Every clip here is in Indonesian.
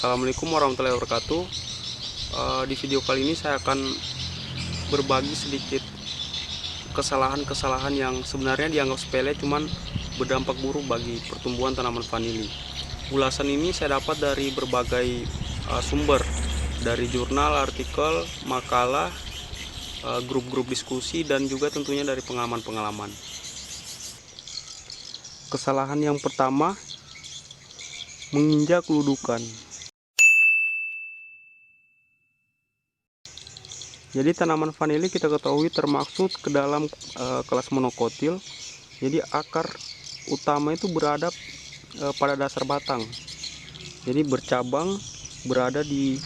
Assalamualaikum warahmatullahi wabarakatuh. Di video kali ini saya akan berbagi sedikit kesalahan-kesalahan yang sebenarnya dianggap sepele, cuman berdampak buruk bagi pertumbuhan tanaman vanili. Ulasan ini saya dapat dari berbagai sumber, dari jurnal, artikel, makalah, grup-grup diskusi, dan juga tentunya dari pengalaman-pengalaman. Kesalahan yang pertama, menginjak ludukan. Jadi tanaman vanili kita ketahui termaksud ke dalam kelas monokotil. Jadi akar utama itu berada pada dasar batang. Jadi bercabang berada di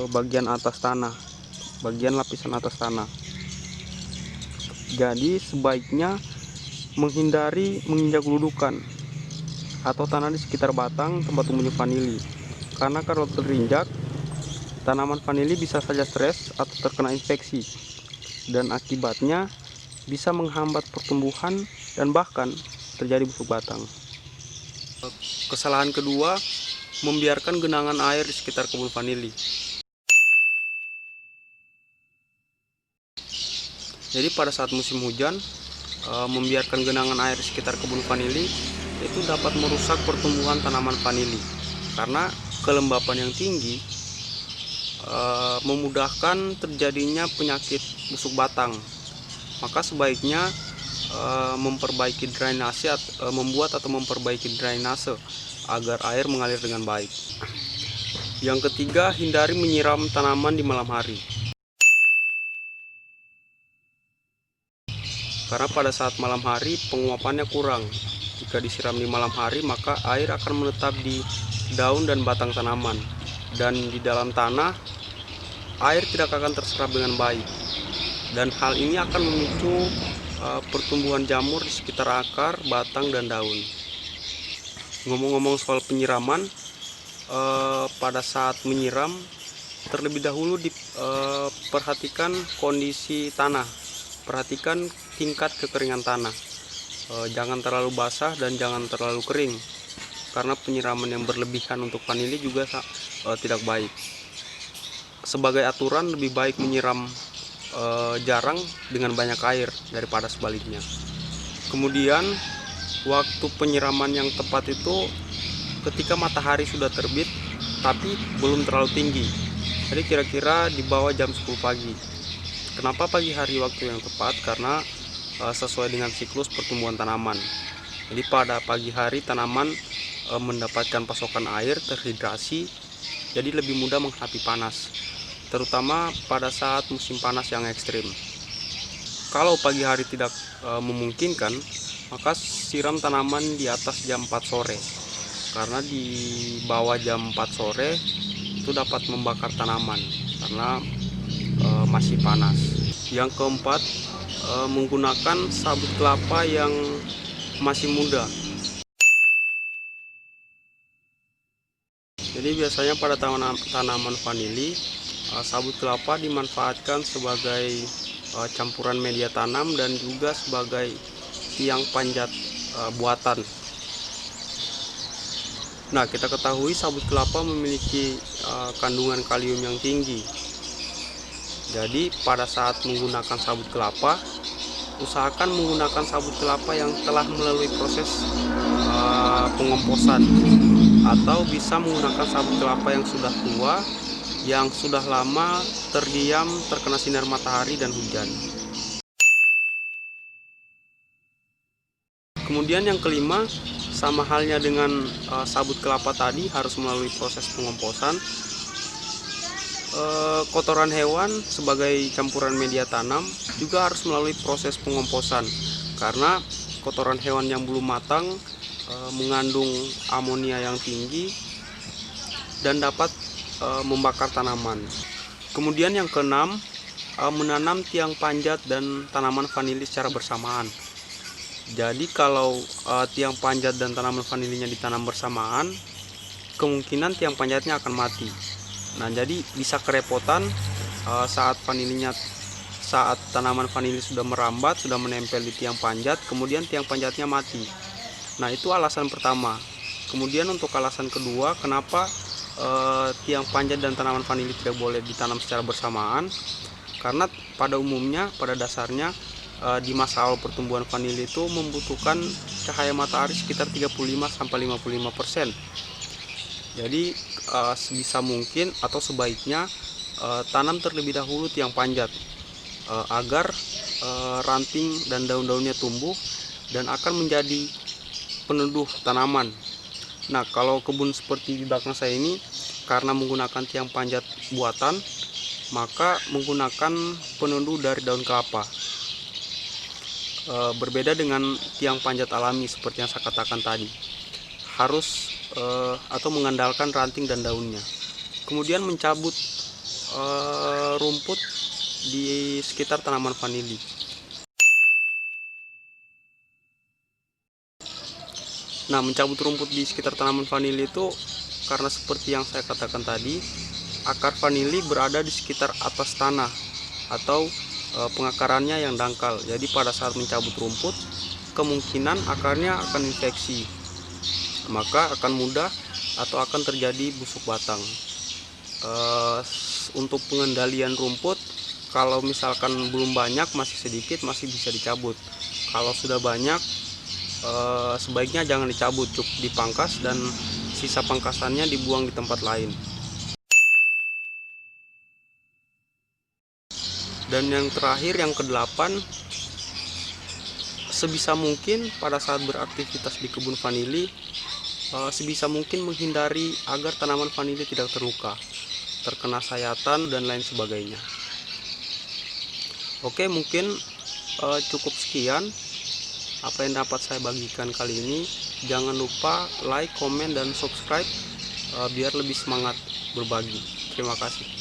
bagian atas tanah, bagian lapisan atas tanah. Jadi sebaiknya menghindari menginjak ludukan atau tanah di sekitar batang tempat tumbuhnya vanili, karena kalau terinjak, tanaman vanili bisa saja stres atau terkena infeksi, dan akibatnya bisa menghambat pertumbuhan dan bahkan terjadi busuk batang. Kesalahan kedua, membiarkan genangan air di sekitar kebun vanili. Jadi pada saat musim hujan, membiarkan genangan air di sekitar kebun vanili itu dapat merusak pertumbuhan tanaman vanili, karena kelembapan yang tinggi memudahkan terjadinya penyakit busuk batang. Maka sebaiknya memperbaiki drainase, membuat atau memperbaiki drainase agar air mengalir dengan baik. Yang ketiga, hindari menyiram tanaman di malam hari. Karena pada saat malam hari penguapannya kurang. Jika disiram di malam hari, maka air akan menetap di daun dan batang tanaman, dan di dalam tanah air tidak akan terserap dengan baik, dan hal ini akan memicu pertumbuhan jamur di sekitar akar, batang, dan daun. Ngomong-ngomong soal penyiraman, pada saat menyiram terlebih dahulu diperhatikan kondisi tanah, perhatikan tingkat kekeringan tanah. Jangan terlalu basah dan jangan terlalu kering, karena penyiraman yang berlebihan untuk vanili juga tidak baik. Sebagai aturan, lebih baik menyiram jarang dengan banyak air daripada sebaliknya. Kemudian waktu penyiraman yang tepat itu ketika matahari sudah terbit tapi belum terlalu tinggi. Jadi kira-kira di bawah jam 10 pagi. Kenapa pagi hari waktu yang tepat? Karena sesuai dengan siklus pertumbuhan tanaman. Jadi pada pagi hari tanaman mendapatkan pasokan air, terhidrasi, jadi lebih mudah menghadapi panas, terutama pada saat musim panas yang ekstrim. Kalau pagi hari tidak memungkinkan, maka siram tanaman di atas jam 4 sore, karena di bawah jam 4 sore itu dapat membakar tanaman karena masih panas. Yang keempat, menggunakan sabut kelapa yang masih muda. Jadi biasanya pada tanaman vanili, sabut kelapa dimanfaatkan sebagai campuran media tanam dan juga sebagai tiang panjat buatan. Nah, kita ketahui sabut kelapa memiliki kandungan kalium yang tinggi. Jadi pada saat menggunakan sabut kelapa, usahakan menggunakan sabut kelapa yang telah melalui proses pengomposan, atau bisa menggunakan sabut kelapa yang sudah tua, yang sudah lama terdiam terkena sinar matahari dan hujan. Kemudian yang kelima, sama halnya dengan sabut kelapa tadi, harus melalui proses pengomposan. Kotoran hewan sebagai campuran media tanam juga harus melalui proses pengomposan, karena kotoran hewan yang belum matang mengandung amonia yang tinggi dan dapat membakar tanaman. Kemudian yang keenam, menanam tiang panjat dan tanaman vanili secara bersamaan. Jadi kalau tiang panjat dan tanaman vanilinya ditanam bersamaan, kemungkinan tiang panjatnya akan mati. Nah, jadi bisa kerepotan saat tanaman vanili sudah merambat, sudah menempel di tiang panjat, kemudian tiang panjatnya mati. Nah, itu alasan pertama. Kemudian untuk alasan kedua, kenapa tiang panjat dan tanaman vanili tidak boleh ditanam secara bersamaan, karena pada umumnya, pada dasarnya, di masa awal pertumbuhan vanili itu membutuhkan cahaya matahari sekitar 35-55%. Jadi sebisa mungkin atau sebaiknya tanam terlebih dahulu tiang panjat agar ranting dan daun-daunnya tumbuh dan akan menjadi peneduh tanaman. Nah, kalau kebun seperti di belakang saya ini, karena menggunakan tiang panjat buatan, maka menggunakan peneduh dari daun kelapa. Berbeda dengan tiang panjat alami seperti yang saya katakan tadi, harus atau mengandalkan ranting dan daunnya. Kemudian mencabut rumput di sekitar tanaman vanili. Nah, mencabut rumput di sekitar tanaman vanili itu karena seperti yang saya katakan tadi, akar vanili berada di sekitar atas tanah atau pengakarannya yang dangkal. Jadi pada saat mencabut rumput, kemungkinan akarnya akan infeksi, maka akan mudah atau akan terjadi busuk batang. Untuk pengendalian rumput, kalau misalkan belum banyak, masih sedikit, masih bisa dicabut. Kalau sudah banyak, sebaiknya jangan dicabut, cukup dipangkas dan sisa pangkasannya dibuang di tempat lain. Dan yang terakhir, yang ke-8, sebisa mungkin pada saat beraktivitas di kebun vanili, sebisa mungkin menghindari agar tanaman vanili tidak terluka, terkena sayatan dan lain sebagainya. Oke, mungkin cukup sekian apa yang dapat saya bagikan kali ini. Jangan lupa like, komen, dan subscribe biar lebih semangat berbagi. Terima kasih.